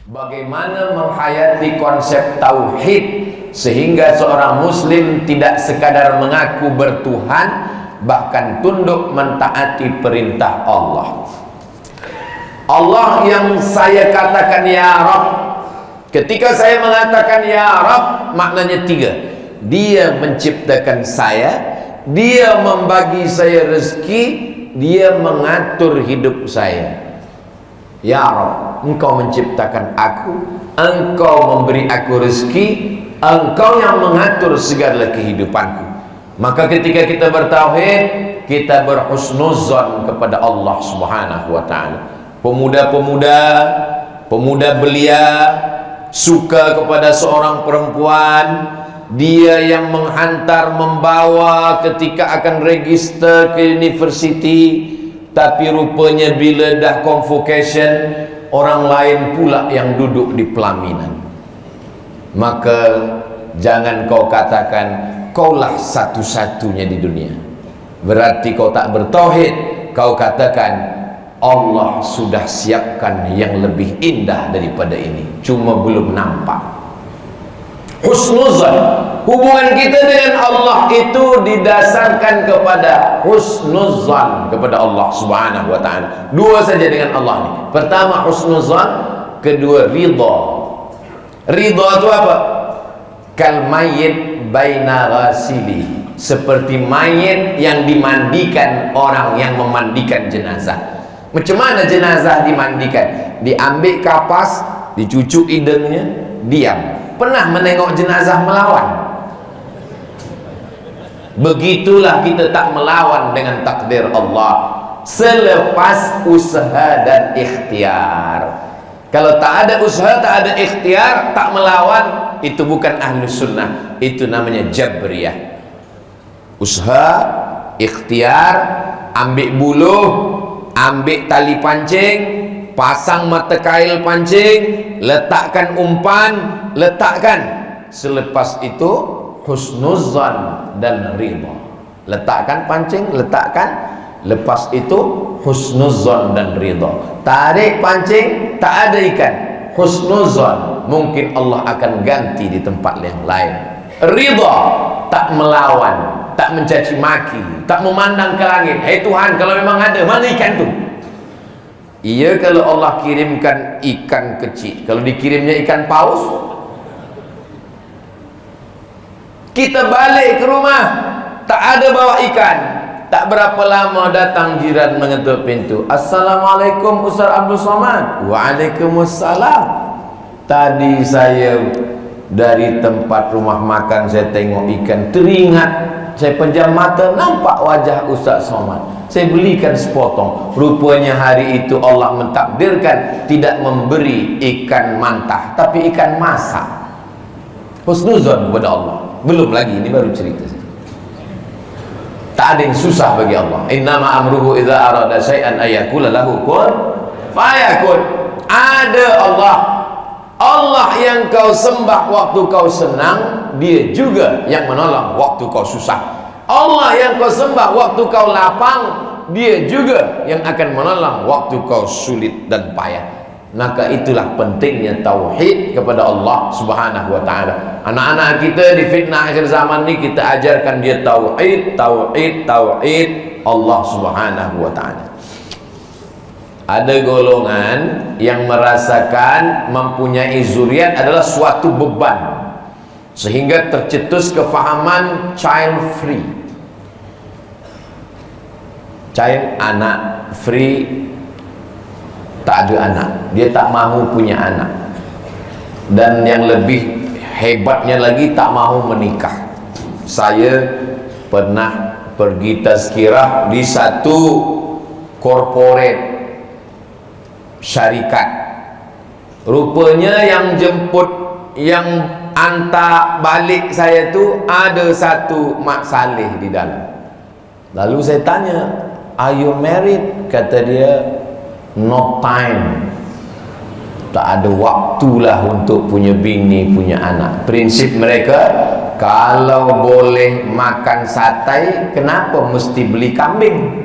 Bagaimana menghayati konsep tauhid sehingga seorang muslim tidak sekadar mengaku bertuhan, bahkan tunduk mentaati perintah Allah. Allah yang saya katakan ya Rabb. Ketika saya mengatakan ya Rabb, maknanya tiga. Dia menciptakan saya, dia membagi saya rezeki, dia mengatur hidup saya. Ya Rabb, engkau menciptakan aku, engkau memberi aku rezeki, engkau yang mengatur segala kehidupanku. Maka ketika kita bertauhid, kita berhusnuzan kepada Allah Subhanahu wa ta'ala. Pemuda belia suka kepada seorang perempuan, dia yang menghantar, membawa ketika akan register ke university. Tapi rupanya bila dah convocation, orang lain pula yang duduk di pelaminan. Maka jangan kau katakan kaulah satu-satunya di dunia. Berarti kau tak bertauhid. Kau katakan Allah sudah siapkan yang lebih indah daripada ini, cuma belum nampak. Husnuzan, hubungan kita dengan Allah itu didasarkan kepada husnuzan kepada Allah Subhanahu wa ta'ala. Dua saja dengan Allah ni. Pertama husnuzan, kedua ridha. Ridha itu apa? Kal mayyit baina ghasili, seperti mayit yang dimandikan orang yang memandikan jenazah. Macam mana jenazah dimandikan? Diambil kapas, dicucuk hidungnya, diam. Pernah menengok jenazah melawan? Begitulah kita tak melawan dengan takdir Allah selepas usaha dan ikhtiar. Kalau tak ada usaha, tak ada ikhtiar, tak melawan, itu bukan ahlus sunnah, itu namanya jabriyah. Usaha, ikhtiar, ambil buluh, ambil tali pancing, pasang mata kail pancing, letakkan umpan, letakkan. Selepas itu husnuzan dan ridha. Letakkan pancing, letakkan. Lepas itu husnuzan dan ridha. Tarik pancing, tak ada ikan, husnuzan, mungkin Allah akan ganti di tempat yang lain. Ridha, tak melawan, tak mencaci maki, tak memandang ke langit. Hai Tuhan, kalau memang ada, mana ikan tu? Iya, kalau Allah kirimkan ikan kecil. Kalau dikirimnya ikan paus, kita balik ke rumah, tak ada bawa ikan. Tak berapa lama datang jiran mengetuk pintu. Assalamualaikum Ustaz Abdul Somad. Waalaikumsalam. Tadi saya dari tempat rumah makan, saya tengok ikan, teringat. Saya pejam mata, nampak wajah Ustaz Somad. Saya belikan sepotong. Rupanya hari itu Allah mentakdirkan tidak memberi ikan mantah, tapi ikan masak. Husnuzan kepada Allah. Belum lagi, ini baru cerita. Tak ada yang susah bagi Allah. Innama amruhu idza arada syai'an ayyakula lahu kun fayakun. Ada Allah. Allah yang kau sembah waktu kau senang, dia juga yang menolong waktu kau susah. Allah yang kau sembah waktu kau lapang, dia juga yang akan menolong waktu kau sulit dan payah. Maka itulah pentingnya tauhid kepada Allah Subhanahu wa ta'ala. Anak-anak kita di fitnah akhir zaman ni, kita ajarkan dia tauhid, tauhid, tauhid Allah Subhanahu wa ta'ala. Ada golongan yang merasakan mempunyai zuriat adalah suatu beban, sehingga tercetus kefahaman child free. Child, anak, free, tak ada anak. Dia tak mahu punya anak. Dan yang lebih hebatnya lagi, tak mahu menikah. Saya pernah pergi tazkirah di satu corporate syarikat. Rupanya yang jemput, yang hantar balik saya tu ada satu Mak Saleh di dalam. Lalu saya tanya, are you married? Kata dia, no time. Tak ada waktulah untuk punya bini, punya anak. Prinsip mereka, kalau boleh makan satai, kenapa mesti beli kambing?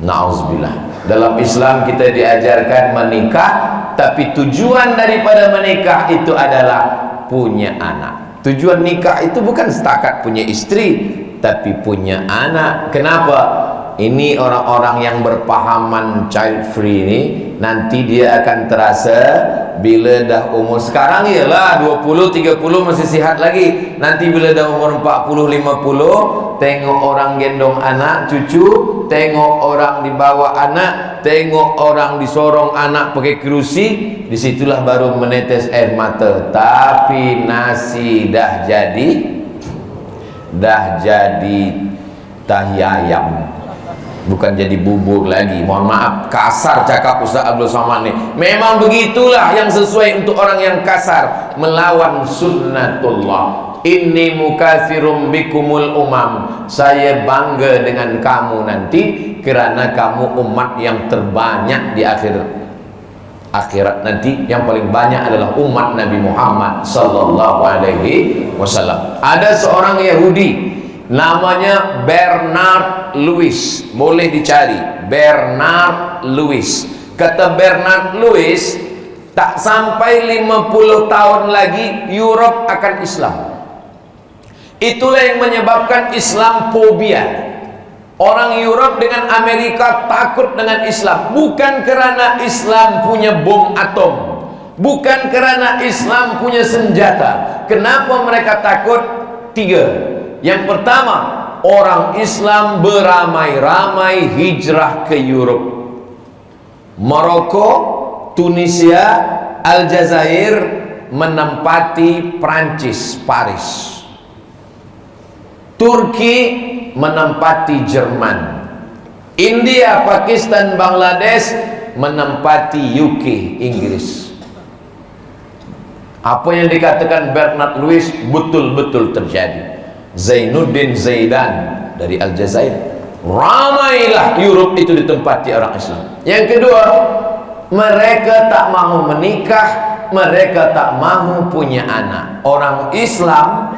Na'udzubillah. Dalam Islam kita diajarkan menikah tapi tujuan daripada menikah itu adalah punya anak. Tujuan nikah itu bukan setakat punya istri, tapi punya anak. Kenapa? Ini orang-orang yang berpahaman child free ini, nanti dia akan terasa bila dah umur sekarang ialah 20-30 masih sihat lagi. Nanti bila dah umur 40-50, tengok orang gendong anak cucu, tengok orang dibawa anak, tengok orang disorong anak pakai kerusi, disitulah baru menetes air mata. Tapi nasi dah jadi tahi ayam, bukan jadi bubur lagi. Mohon maaf, kasar cakap Ustaz Abdul Somad ni. Memang begitulah yang sesuai untuk orang yang kasar, melawan sunnatullah. Inni mukatsirum bikumul umam, saya bangga dengan kamu nanti kerana kamu umat yang terbanyak di akhirat nanti. Yang paling banyak adalah umat Nabi Muhammad sallallahu alaihi wasallam. Ada seorang Yahudi namanya Bernard Lewis, boleh dicari Bernard Lewis. Kata Bernard Lewis, tak sampai 50 tahun lagi Europe akan Islam. Itulah yang menyebabkan Islamophobia. Orang Europe dengan Amerika takut dengan Islam, bukan kerana Islam punya bom atom, bukan kerana Islam punya senjata. Kenapa mereka takut? 3. Yang pertama, orang Islam beramai-ramai hijrah ke Europe. Maroko, Tunisia, Aljazair menempati Prancis, Paris. Turki menempati Jerman. India, Pakistan, Bangladesh menempati UK, Inggris. Apa yang dikatakan Bernard Lewis betul-betul terjadi. Zainuddin Zaidan dari Aljazair, ramailah Europe itu ditempati orang Islam. Yang kedua, mereka tak mahu menikah, mereka tak mahu punya anak. Orang Islam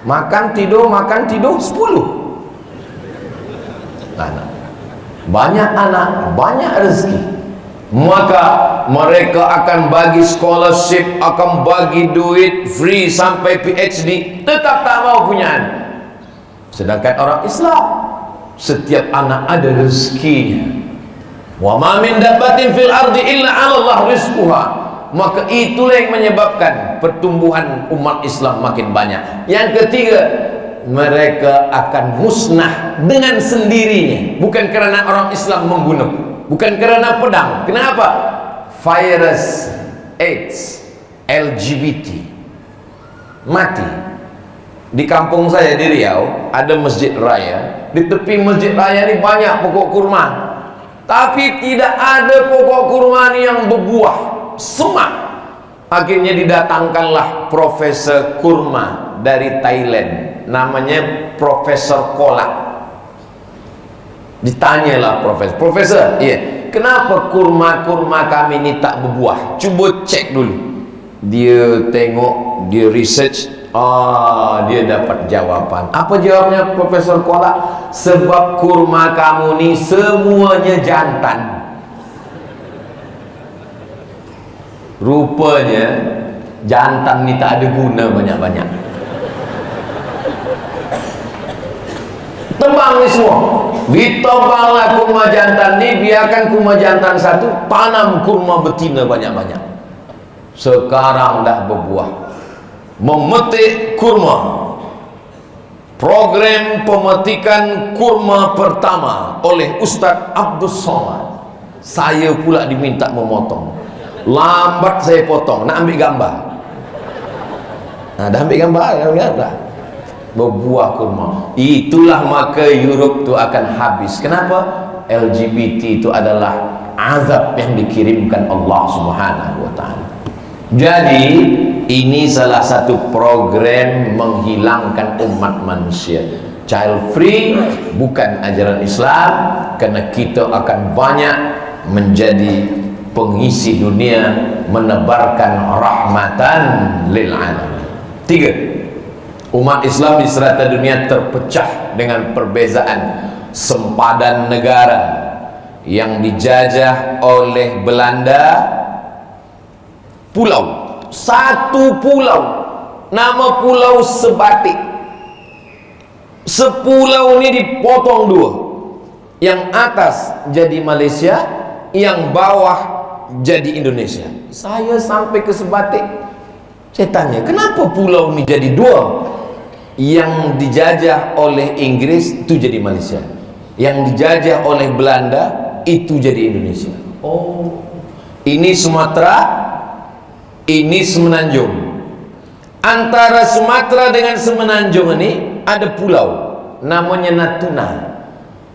makan tidur 10 anak, banyak anak, banyak rezeki. Maka mereka akan bagi scholarship, akan bagi duit free sampai PhD, tetap tak mau punya anak. Sedangkan orang Islam, setiap anak ada rezekinya. Wa ma min dabbatin fil ardi illa 'ala Allah rizquha. Maka itulah yang menyebabkan pertumbuhan umat Islam makin banyak. Yang ketiga, mereka akan musnah dengan sendirinya, bukan kerana orang Islam membunuh, bukan kerana pedang. Kenapa? Virus, AIDS, LGBT mati. Di kampung saya di Riau ada masjid raya. Di tepi masjid raya ini banyak pokok kurma, tapi tidak ada pokok kurma yang berbuah, semak. Akhirnya didatangkanlah profesor kurma dari Thailand, namanya Profesor Kolak. Ditanyalah profesor, iya, kenapa kurma-kurma kami ini tak berbuah? Cuba cek dulu. Dia tengok, dia research, dia dapat jawapan. Apa jawabnya Profesor Kolak? Sebab kurma kamu ni semuanya jantan. Rupanya jantan ni tak ada guna banyak-banyak. Tebang ni semua, ditebanglah kurma jantan ni, biarkan kurma jantan satu, tanam kurma betina banyak-banyak. Sekarang dah berbuah. Memetik kurma, program pemetikan kurma pertama oleh Ustaz Abdul Somad. Saya pula diminta memotong. Lambat saya potong, nak ambil gambar. Nah, dah ambil gambar, dah berbuah kurma. Itulah maka Europe tu akan habis. Kenapa? LGBT itu adalah azab yang dikirimkan Allah Subhanahu wa taala. Jadi ini salah satu program menghilangkan umat manusia. Child free bukan ajaran Islam, kerana kita akan banyak menjadi pengisi dunia, menebarkan rahmatan lil alamin. 3. Umat Islam di serata dunia terpecah dengan perbezaan sempadan negara, yang dijajah oleh Belanda, pulau, satu pulau, nama pulau Sebatik. Sepulau ini dipotong dua, yang atas jadi Malaysia, yang bawah jadi Indonesia. Saya sampai ke Sebatik, saya tanya, kenapa pulau ini jadi dua? Yang dijajah oleh Inggris itu jadi Malaysia, yang dijajah oleh Belanda itu jadi Indonesia. Oh, ini Sumatera, ini Semenanjung. Antara Sumatera dengan Semenanjung ini ada pulau namanya Natuna.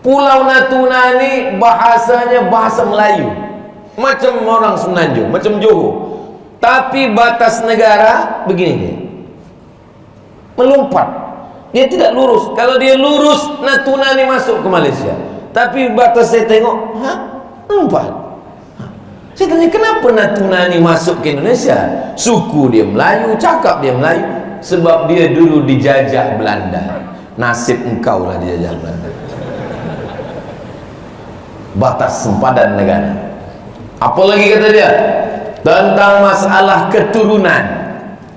Pulau Natuna ini bahasanya bahasa Melayu, macam orang Semenanjung, macam Johor. Tapi batas negara begini nih, melompat, dia tidak lurus. Kalau dia lurus, Natuna ini masuk ke Malaysia. Tapi batas saya tengok, melompat. Saya tanya, kenapa Natuna ini masuk ke Indonesia? Suku dia Melayu, cakap dia Melayu. Sebab dia dulu dijajah Belanda. Nasib engkau lah dijajah Belanda. Batas sempadan negara. Apa lagi kata dia? Tentang masalah keturunan,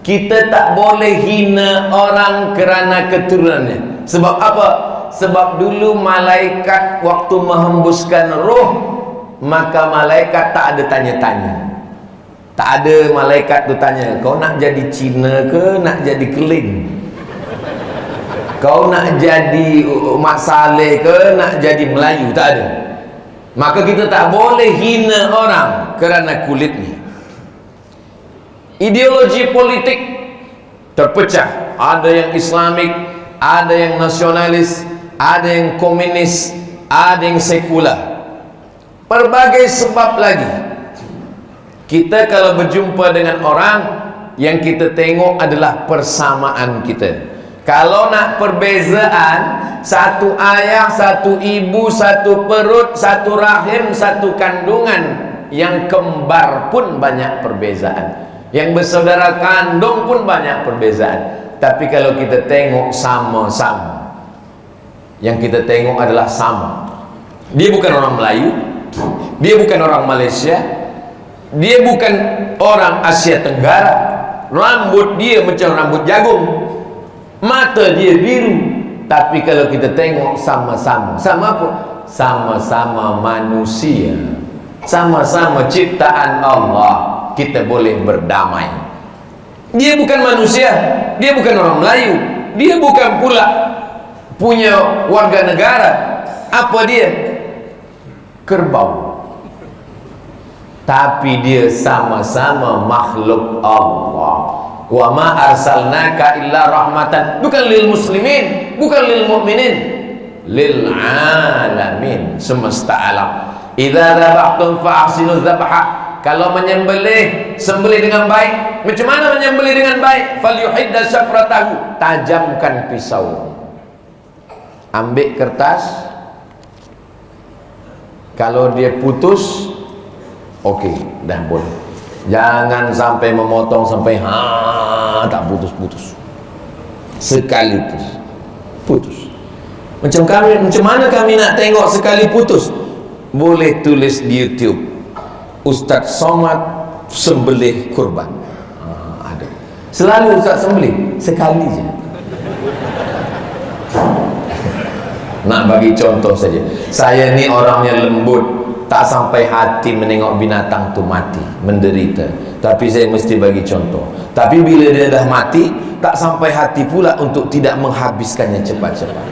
kita tak boleh hina orang kerana keturunannya. Sebab apa? Sebab dulu malaikat waktu menghembuskan roh, maka malaikat tak ada tanya-tanya. Tak ada malaikat tu tanya, kau nak jadi Cina ke nak jadi Keling? Kau nak jadi Mak Saleh ke nak jadi Melayu? Tak ada. Maka kita tak boleh hina orang kerana kulitnya. Ideologi politik terpecah, ada yang Islamik, ada yang nasionalis, ada yang komunis, ada yang sekular. Berbagai sebab lagi. Kita kalau berjumpa dengan orang, yang kita tengok adalah persamaan kita. Kalau nak perbezaan, satu ayah, satu ibu, satu perut, satu rahim, satu kandungan, yang kembar pun banyak perbezaan, yang bersaudara kandung pun banyak perbezaan. Tapi kalau kita tengok sama-sama, yang kita tengok adalah sama. Dia bukan orang Melayu, dia bukan orang Malaysia, dia bukan orang Asia Tenggara. Rambut dia macam rambut jagung, mata dia biru. Tapi kalau kita tengok sama-sama, sama apa? Sama-sama manusia, sama-sama ciptaan Allah. Kita boleh berdamai. Dia bukan manusia, dia bukan orang Melayu, dia bukan pula punya warga negara. Apa dia? Kerbau. Tapi dia sama-sama makhluk Allah. Wa ma arsalnaka illa rahmatan, bukan lil muslimin, bukan lil mu'minin, lil alamin, semesta alam. Idza dzabhtum fa ahsinu dzabha. Kalau menyembelih, sembelih dengan baik. Macam mana menyembelih dengan baik? Falyuhidda syafratahu, tajamkan pisau. Ambil kertas, kalau dia putus, okey, dah boleh. Jangan sampai memotong sampai tak putus-putus. Sekali putus. Macam mana kami nak tengok sekali putus? Boleh tulis di YouTube, Ustaz Somad sembelih kurban. Ada. Selalu Ustaz sembelih sekali je. Nak bagi contoh saja. Saya ni orangnya lembut, tak sampai hati menengok binatang tu mati, menderita. Tapi saya mesti bagi contoh. Tapi bila dia dah mati, tak sampai hati pula untuk tidak menghabiskannya cepat-cepat.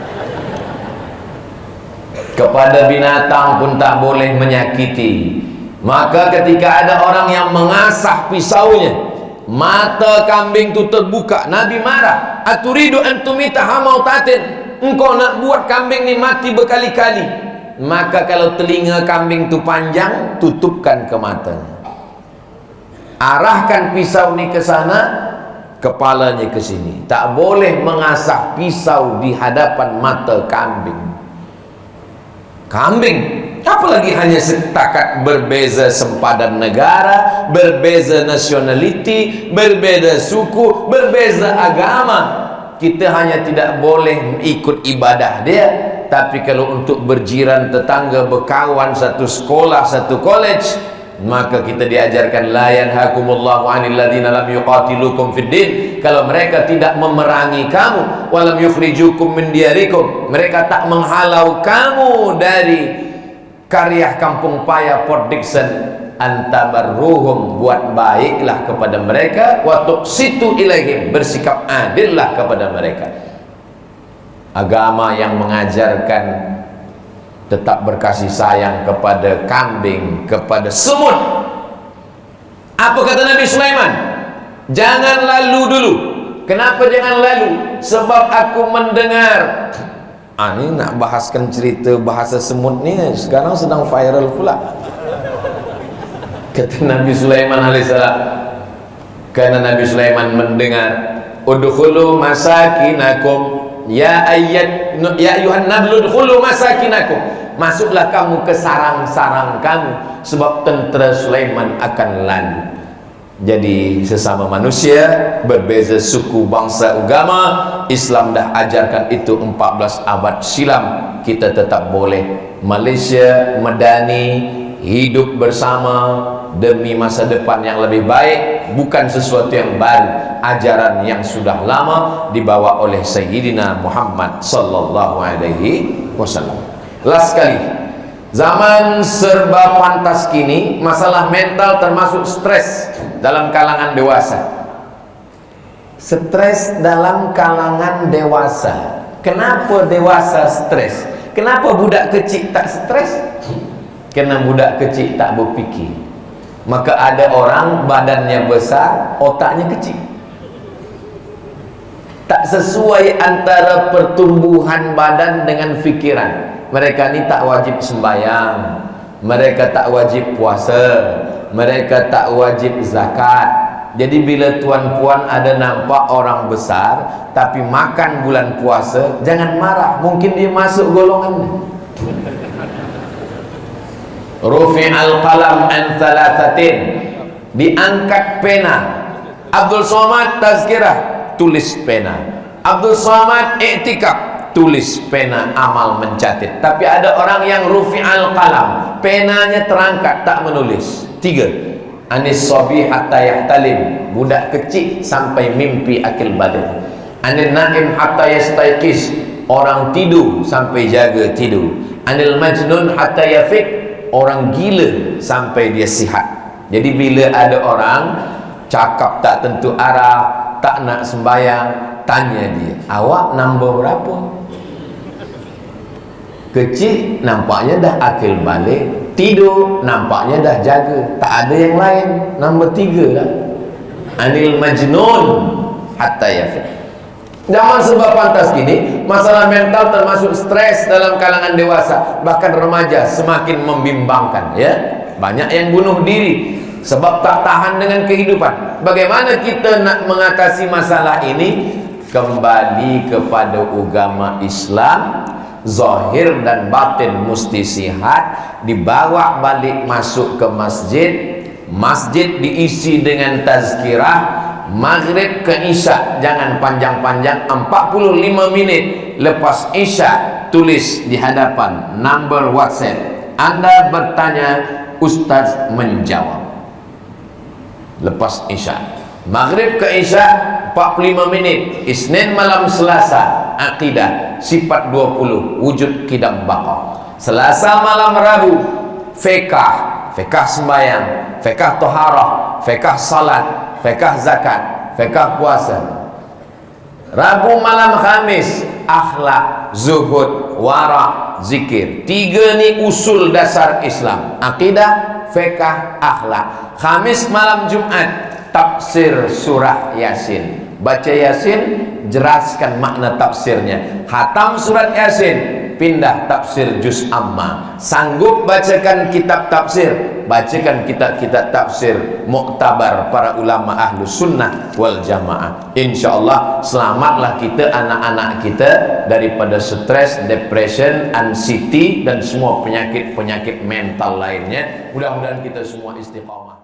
Kepada binatang pun tak boleh menyakiti. Maka ketika ada orang yang mengasah pisaunya, mata kambing tu terbuka, Nabi marah. Aturidu antumita hamautatin, engkau nak buat kambing ni mati berkali-kali. Maka kalau telinga kambing tu panjang, tutupkan ke matanya. Arahkan pisau ni ke sana, kepalanya ke sini. Tak boleh mengasah pisau di hadapan mata kambing. Apalagi hanya setakat berbeza sempadan negara, berbeza nationality, berbeza suku, berbeza agama. Kita hanya tidak boleh ikut ibadah dia, Tapi kalau untuk berjiran tetangga, berkawan, satu sekolah, satu college, maka kita diajarkan la yanhakumullahu 'anil ladzina lam yuqatilukum fid din. Kalau mereka tidak memerangi kamu, walam yukhrijukum min diyarikum, mereka tak menghalau kamu dari karya kampung paya Port Dickson, antabarruhum, buat baiklah kepada mereka, wa tuqsitu ilaihim, bersikap adillah kepada mereka. Agama yang mengajarkan tetap berkasih sayang kepada kambing, kepada semut. Apa kata Nabi Sulaiman? Jangan lalu dulu. Kenapa jangan lalu? Sebab aku mendengar. Ini nak bahaskan cerita bahasa semut ni sekarang sedang viral pula. Kata Nabi Sulaiman alaihissalam, karena Nabi Sulaiman mendengar, udkhulu masakinakum ya ayuhan nablu udkhulu masakinakum, masuklah kamu ke sarang-sarang kamu, sebab tentera Sulaiman akan lalu. Jadi sesama manusia, berbeza suku, bangsa, agama, Islam dah ajarkan itu 14 abad silam. Kita tetap boleh Malaysia Madani, hidup bersama demi masa depan yang lebih baik, bukan sesuatu yang baru, ajaran yang sudah lama dibawa oleh Sayyidina Muhammad sallallahu alaihi wasallam. Last kali, zaman serba pantas kini, masalah mental termasuk stres dalam kalangan dewasa. Stres dalam kalangan dewasa. Kenapa dewasa stres? Kenapa budak kecil tak stres? Karena budak kecil tak berfikir. Maka ada orang badannya besar, otaknya kecil. Tak sesuai antara pertumbuhan badan dengan fikiran. Mereka ni tak wajib sembahyang, mereka tak wajib puasa, mereka tak wajib zakat. Jadi bila tuan-puan ada nampak orang besar tapi makan bulan puasa, jangan marah, mungkin dia masuk golongan. Rufi'al qalam an thalathatin, diangkat pena. Abdul Somad tazkirah, tulis pena. Abdul Somad i'tikaf, tulis pena amal mencatat. Tapi ada orang yang rufi'al qalam, penanya terangkat tak menulis. 3. Anis sobi hatta yahtalim, budak kecil sampai mimpi akil balik. Anil naim hatta yastaiqis, orang tidur sampai jaga tidur. Anil majnun hatta yafik, orang gila sampai dia sihat. Jadi bila ada orang cakap tak tentu arah, tak nak sembahyang, tanya dia, awak nombor berapa? Kecil nampaknya dah akil balik, tidur nampaknya dah jaga, tak ada yang lain, nombor 3 lah. Anil majnun hatta yafik. Zaman serba pantas kini, masalah mental termasuk stres dalam kalangan dewasa, bahkan remaja semakin membimbangkan, ya. Banyak yang bunuh diri sebab tak tahan dengan kehidupan. Bagaimana kita nak mengatasi masalah ini? Kembali kepada agama Islam, zahir dan batin mesti sihat, dibawa balik masuk ke masjid, masjid diisi dengan tazkirah, maghrib ke isya jangan panjang-panjang, 45 minit lepas isya tulis di hadapan number WhatsApp, Anda bertanya, Ustaz menjawab. Lepas isya, maghrib ke isya 45 menit, Isnin malam Selasa akidah sifat 20 wujud kidam baqa, Selasa malam Rabu fiqah, fiqah sembahyang, fiqah toharah, fiqah salat, fiqah zakat, fiqah puasa. Rabu malam Khamis akhlak, zuhud, wara, zikir. 3 ni usul dasar Islam, akidah, fiqah, akhlak. Khamis malam Jumat tafsir surah Yasin, baca Yasin, jelaskan makna tafsirnya. Hatam surat Yasin, pindah tafsir juz amma. Sanggup bacakan kitab tafsir, bacakan kitab-kitab tafsir muktabar para ulama ahlu sunnah wal jamaah. InsyaAllah selamatlah kita, anak-anak kita daripada stres, depression, anxiety dan semua penyakit-penyakit mental lainnya. Mudah-mudahan kita semua istiqamah.